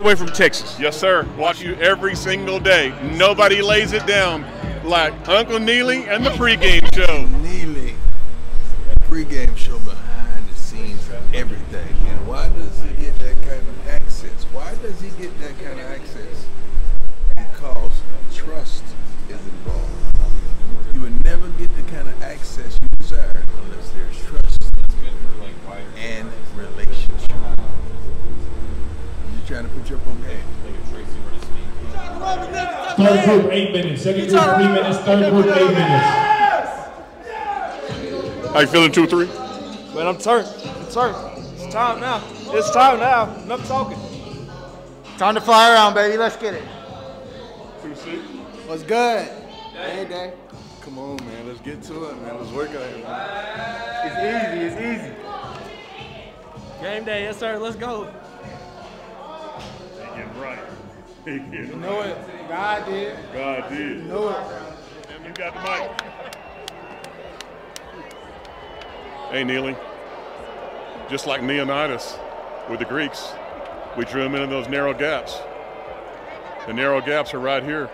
way from Texas. Yes, sir. Watch you every single day. Nobody lays it down like Uncle Neely and the pregame show. Neely, pregame show behind the scenes of everything. And why does he get that kind of access? Why does he get that kind of access? Because trust is involved. You would never get the kind of access you desire unless there's trust and relationship. You're trying to put your own game. Third group 8 minutes. Second group 3 minutes. Third group 8 minutes. How you feeling, 2-3? Man, I'm turned. It's time now. It's time now. Enough talking. Time to fly around, baby. Let's get it. 2-6. What's good? Hey, Day. Come on, man. Let's get to it, man. Let's work on it, man. It's easy. It's easy. Game day. Yes, sir. Let's go. Get right. You know it. God did. God did. You know it. And you got the mic. Hey, Neely. Just like Leonidas with the Greeks, we drew them into those narrow gaps. The narrow gaps are right here.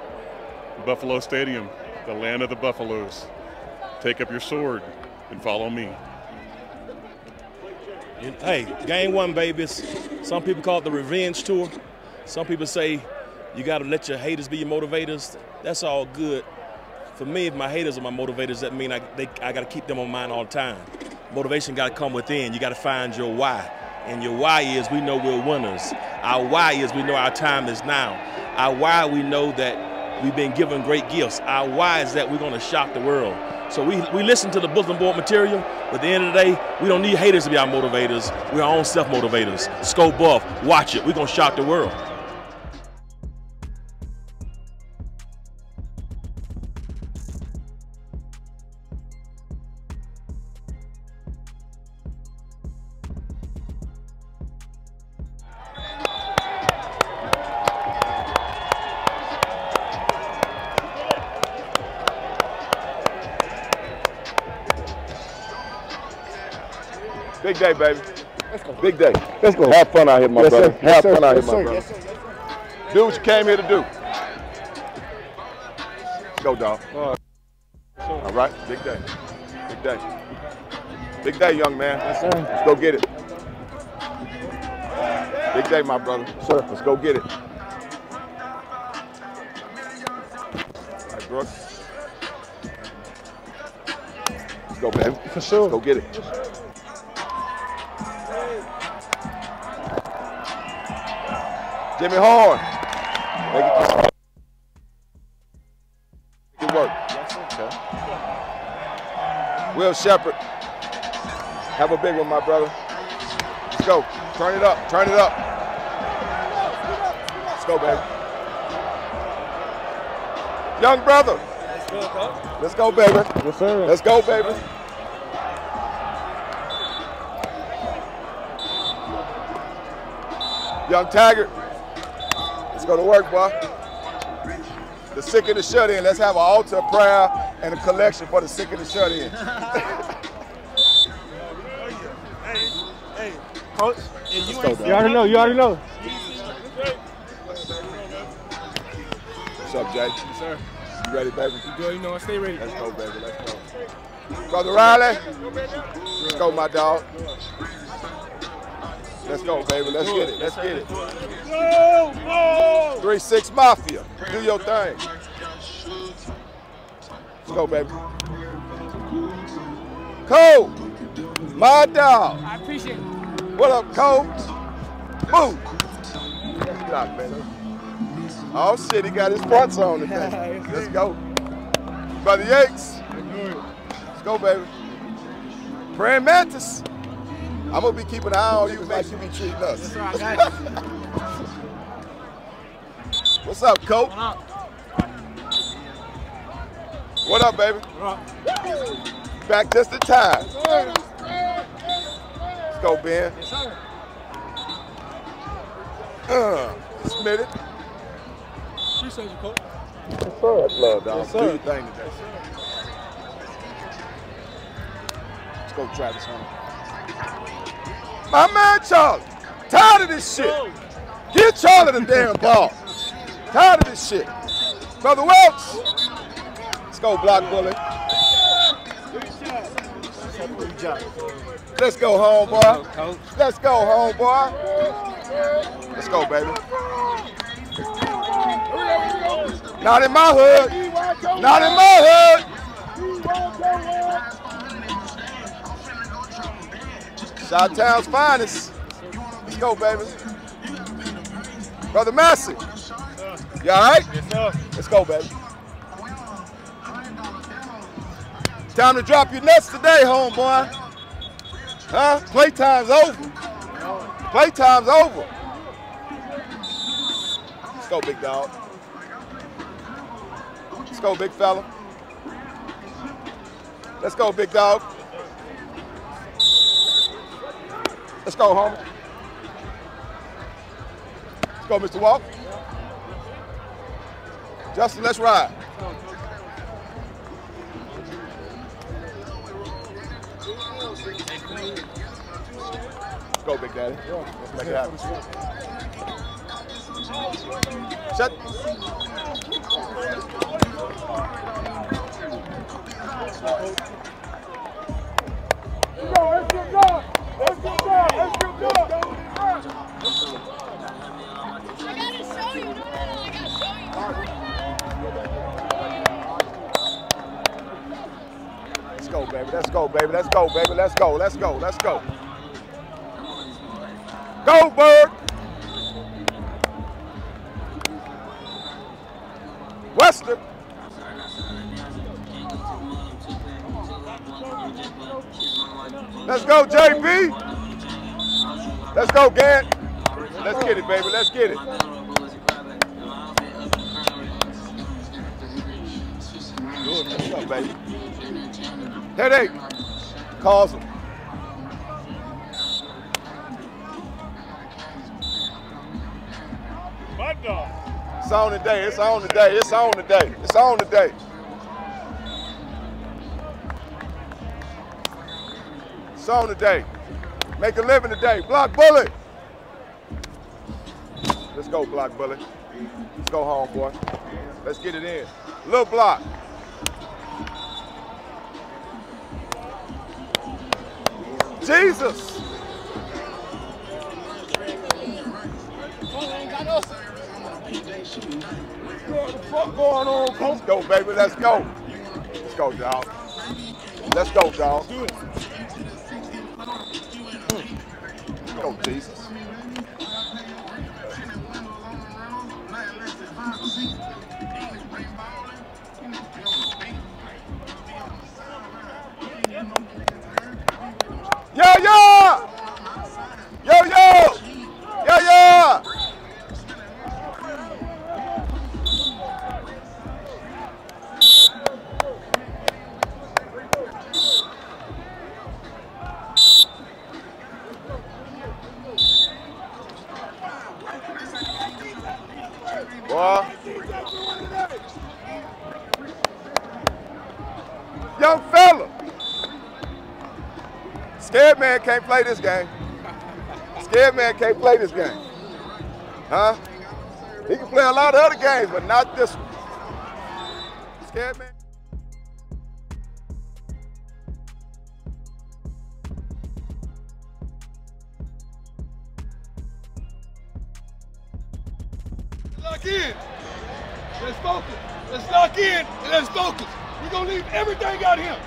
Buffalo Stadium, the land of the Buffaloes. Take up your sword and follow me. Hey, game one, babies. Some people call it the revenge tour. Some people say you got to let your haters be your motivators. That's all good. For me, if my haters are my motivators, that means I got to keep them on mind all the time. Motivation got to come within. You got to find your why. And your why is we know we're winners. Our why is we know our time is now. Our why, we know that we've been given great gifts. Our why is that we're going to shock the world. So we listen to the bulletin board material, but at the end of the day, we don't need haters to be our motivators. We're our own self-motivators. Scope buff, watch it. We're going to shock the world. Big day, baby. Big day. Let's go. Have fun out here, my brother. Have fun out here, my brother. Do what you came here to do. Go, dog. All right. Big day. Big day. Big day, young man. Yes, sir. Let's go get it. Big day, my brother. Sir. Let's go get it. All right, Brooke. Let's go, baby. For sure. Let's go get it. Jimmy Horn. Make it work. Okay. Will Shepard. Have a big one, my brother. Let's go. Turn it up. Turn it up. Let's go, baby. Young brother. Let's go, baby. Yes, sir. Let's go, baby. Young Taggart. Let's go to work, boy. The sick and the shut-in. Let's have an altar of prayer and a collection for the sick and the shut-in. Hey, Coach. You already know. You already know. What's up, Jay? Yes, sir. You ready, baby? You good? You know I stay ready. Let's go, baby. Let's go. Brother Riley. Let's go, my dog. Let's go, baby. Let's get it. Let's get it. 3-6 Mafia. Do your thing. Let's go, baby. Cole. My dog. I appreciate it. What up, Cole? Boom. Good job, man. Oh, shit. He got his fronts on today. Let's go. Brother Yates. Let's go, baby. Praying Mantis. I'm going to be keeping an eye on you like you be treating us. Yes, sir, I got you. What's up, Coach? What up, baby? What up? Back just in time. Let's go, Ben. Yes, sir. Smitty. Appreciate you, Coach. Yes, sir. That's love, dog. Yes, sir. Do your thing today. Let's go, Travis Hunter. My man, Charlie. Tired of this shit. Get Charlie the damn ball. Tired of this shit. Brother Welch. Let's go, block bully. Let's go, homeboy. Let's go, homeboy. Let's go, baby. Not in my hood. Not in my hood. Chi-Town's finest. Let's go, baby. Brother Massey. You all right? Yes, sir. Let's go, baby. Time to drop your nuts today, homeboy. Huh? Playtime's over. Playtime's over. Let's go, big dog. Let's go, big fella. Let's go, big dog. Let's go, homie. Let's go, Mr. Walker. Justin, let's ride. Let's go, Big Daddy. Let's make it happen. Shut. Let's go, baby. Let's go, baby. Let's go, baby. Let's go. Let's go. Let's go. Go, Bird. Western. Let's go, JB. Let's go, Gant. Let's get it, baby. Let's get it. Good. Let's go, baby. Headache. Calls him. It's on today. It's on today. It's on today. It's on today. It's on today. Make a living today. Block bully. Let's go, block bully. Let's go home, boy. Let's get it in. Little block. Jesus. What the fuck going on, coach? Let's go, baby. Let's go. Let's go, dog. Let's go, dog. Let's go, Jesus. Yeah, yeah! Yo, yo! Yeah, yeah! Boy. Young fella. Scared man can't play this game. Scared man can't play this game. Huh? He can play a lot of other games, but not this one. Scared man. Lock in. Let's focus. Let's lock in and let's focus. We're going to leave everything out here.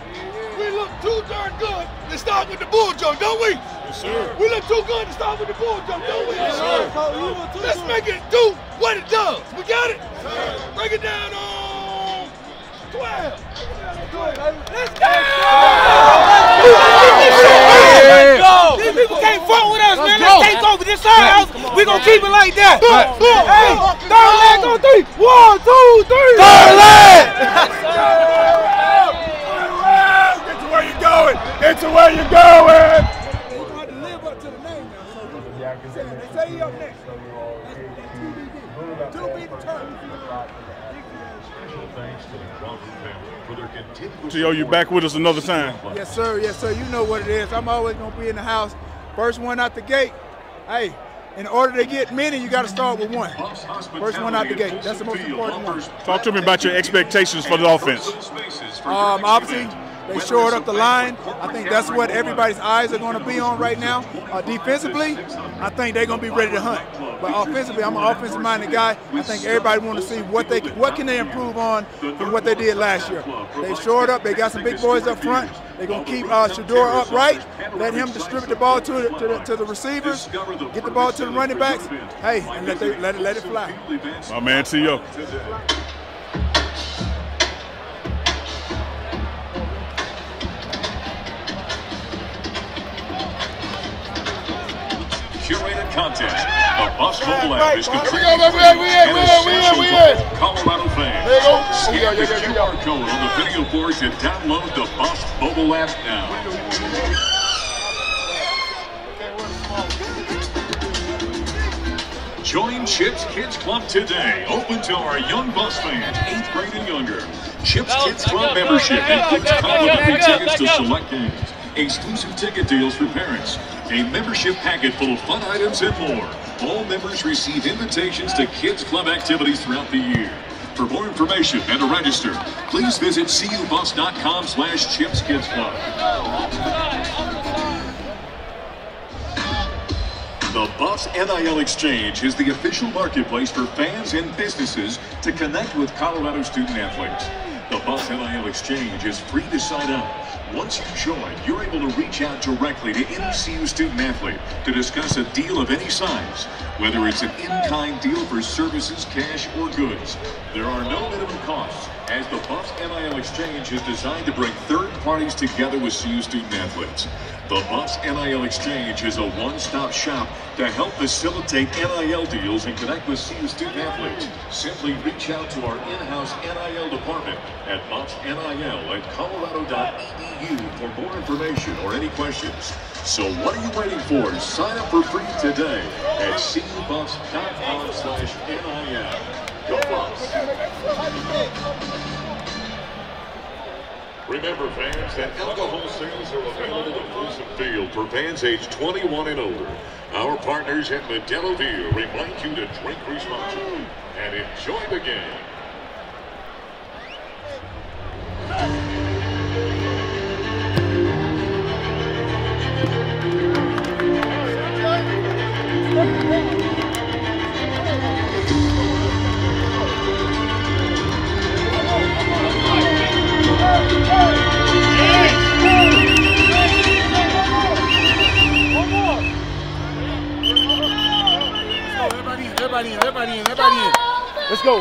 We look too darn good to start with the bull jump, don't we? Yes, sir. We look too good to start with the bull jump, don't we? Yes, sir. Let's make it do what it does. We got it? Yes, break it down on 12. Let's go! Let's go! These people can't fuck with us, man. Let's take over this side house. We're going to keep it like that. Hey, third leg on 3. 1, 2, 3. Third leg! Get to where you're going. Get to where you're going. You have to live up to the name now. They say he up next. That's 2B determined. T.O., you back with us another time. Yes, sir. Yes, sir. You know what it is. I'm always going to be in the house. First one out the gate. Hey, In order to get many, you got to start with one. First one out the gate. That's the most important one. Talk to me about your expectations for the offense. Obviously, they shored up the line. I think that's what everybody's eyes are going to be on right now. Defensively, I think they're going to be ready to hunt. But offensively, I'm an offensive-minded guy. I think everybody wants to see what can they improve on from what they did last year. They shored up. They got some big boys up front. They're going to keep Shador upright, let him distribute the ball to the receivers, get the ball to the running backs. Hey, and let it fly. My man, T.O. Curated contest. The Buffs mobile app is contributed Colorado fans. Scan the QR code on the video board to download the Buffs mobile app now. Join Chips Kids Club today. Open to our young Buffs fans, 8th grade and younger. Chips Kids Club membership includes complimentary tickets to select games, exclusive ticket deals for parents, a membership packet full of fun items and more. All members receive invitations to Kids Club activities throughout the year. For more information and to register, please visit cubus.com/ChipsKidsClub. The Buffs NIL Exchange is the official marketplace for fans and businesses to connect with Colorado student athletes. The Buffs NIL Exchange is free to sign up. Once you join, you're able to reach out directly to any CU student athlete to discuss a deal of any size, whether it's an in-kind deal for services, cash, or goods. There are no minimum costs, as the Buffs NIL Exchange is designed to bring third parties together with CU student athletes. The Buffs NIL Exchange is a one-stop shop to help facilitate NIL deals and connect with CU student athletes. Simply reach out to our in-house NIL department at buffsnil@colorado.edu for more information or any questions. So what are you waiting for? Sign up for free today at cubus.com/NIL. Go Buffs! Remember, fans, that alcohol sales are available at Folsom Field for fans aged 21 and older. Our partners at Modelo Beer remind you to drink responsibly and enjoy the game. Everybody in. Let's go.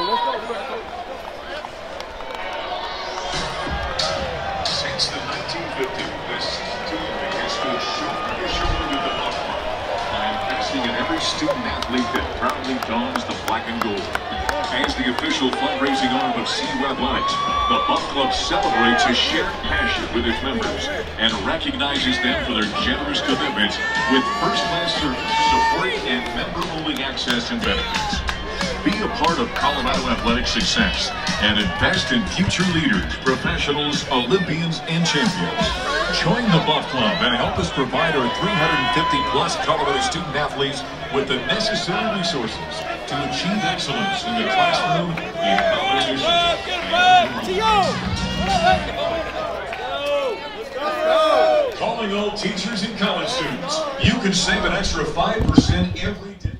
Since the 1950s, this team has stood shoulder to shoulder with the Buffs by investing in every student athlete that proudly dons the black and gold. As the official fundraising arm of CU Athletics, the Buff Club celebrates a shared passion with its members and recognizes them for their generous commitments with first-class service, support, and member-only access and benefits. Be a part of Colorado Athletics' success and invest in future leaders, professionals, Olympians, and champions. Join the Buff Club and help us provide our 350-plus Colorado student athletes with the necessary resources to achieve excellence in the classroom, in competition. Calling all teachers and college students, you can save an extra 5% every day.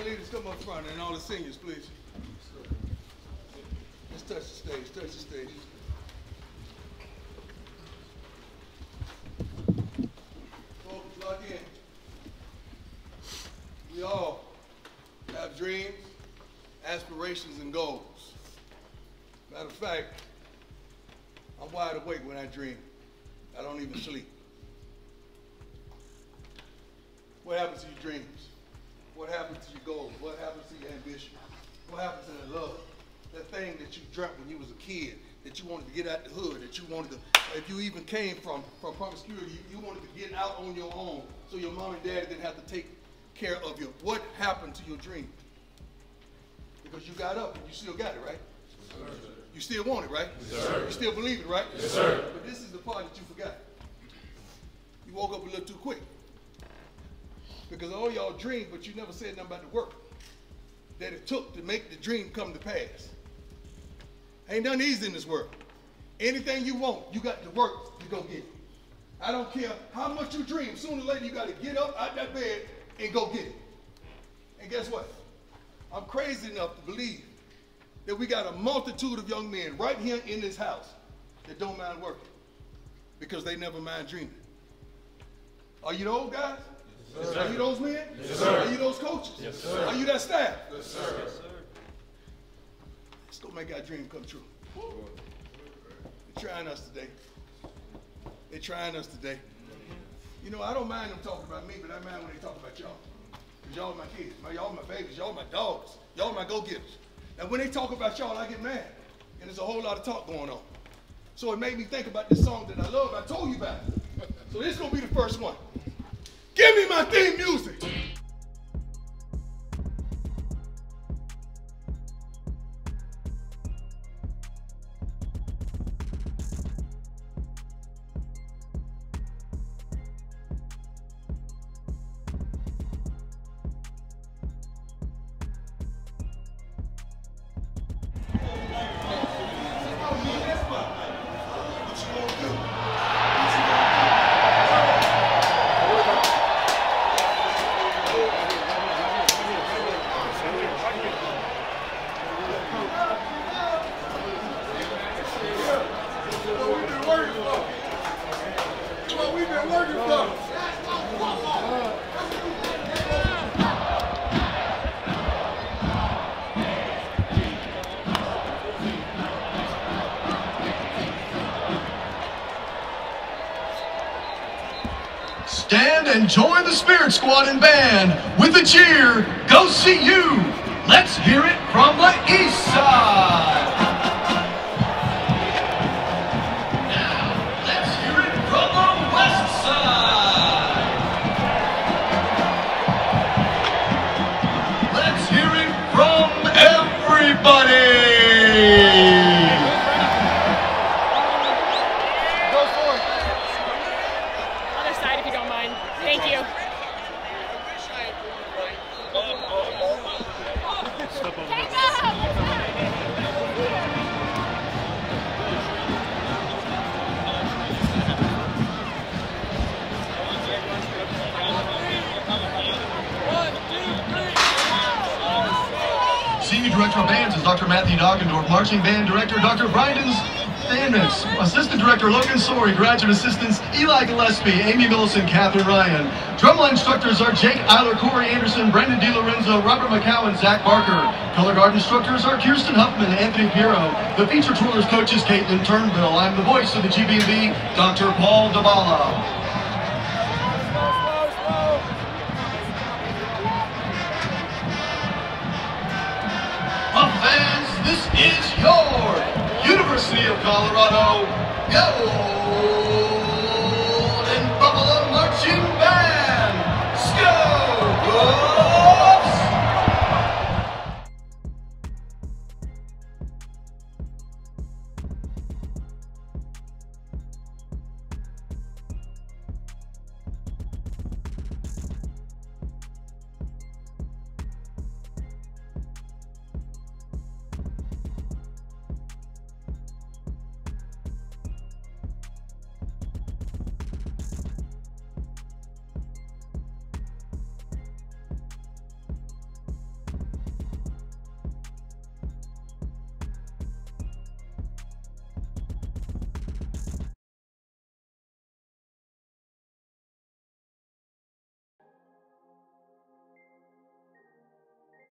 Leaders, come up front, and all the seniors, please. Let's touch the stage, Focus, lock in. We all have dreams, aspirations, and goals. Matter of fact, I'm wide awake when I dream. I don't even sleep. What happens to your dreams? What happens to your goals? What happens to your ambition? What happens to the love that thing that you dreamt when you was a kid, that you wanted to get out the hood, that you wanted to, if you even came from promiscuity, you wanted to get out on your own so your mom and dad didn't have to take care of you. What happened to your dream? Because you got up and you still got it, right? Yes, sir. You still want it, right? Yes, sir. You still believe it, right? Yes, sir. But this is the part that you forgot. You woke up a little too quick. Because all y'all dreamed, but you never said nothing about the work that it took to make the dream come to pass. Ain't nothing easy in this world. Anything you want, you got to work to go get it. I don't care how much you dream, sooner or later you got to get up out that bed and go get it. And guess what? I'm crazy enough to believe that we got a multitude of young men right here in this house that don't mind working because they never mind dreaming. Are you those guys? Yes, sir. Are you those men? Yes, sir. Are you those coaches? Yes, sir. Are you that staff? Yes, sir. Yes, sir. Let's go make our dream come true. They're trying us today. They're trying us today. You know, I don't mind them talking about me, but I mind when they talk about y'all. Because y'all my kids, y'all my babies, y'all my dogs, y'all my go-getters. Now when they talk about y'all, I get mad. And there's a whole lot of talk going on. So it made me think about this song that I love. I told you about it. So this is going to be the first one. Give me my theme music. Stand and join the Spirit Squad and band with the cheer, Go See You! Let's hear it from the east side! Now, let's hear it from the west side! Let's hear it from everybody! Thank you. Senior Director of Bands is Dr. Matthew Doggendorf. Marching Band Director, Dr. Brydon Thammons. Assistant Director, Logan Sorey. Graduate Assistants, Eli Gillespie, Amy Millicent, Catherine Ryan. Drumline instructors are Jake Eiler, Corey Anderson, Brendan DiLorenzo, Robert McCowan, Zach Barker. Color guard instructors are Kirsten Huffman, Anthony Pirro. The feature twirlers coach is Caitlin Turnbull. I'm the voice of the GBB, Dr. Paul Dabala. Fans, this is your University of Colorado Go!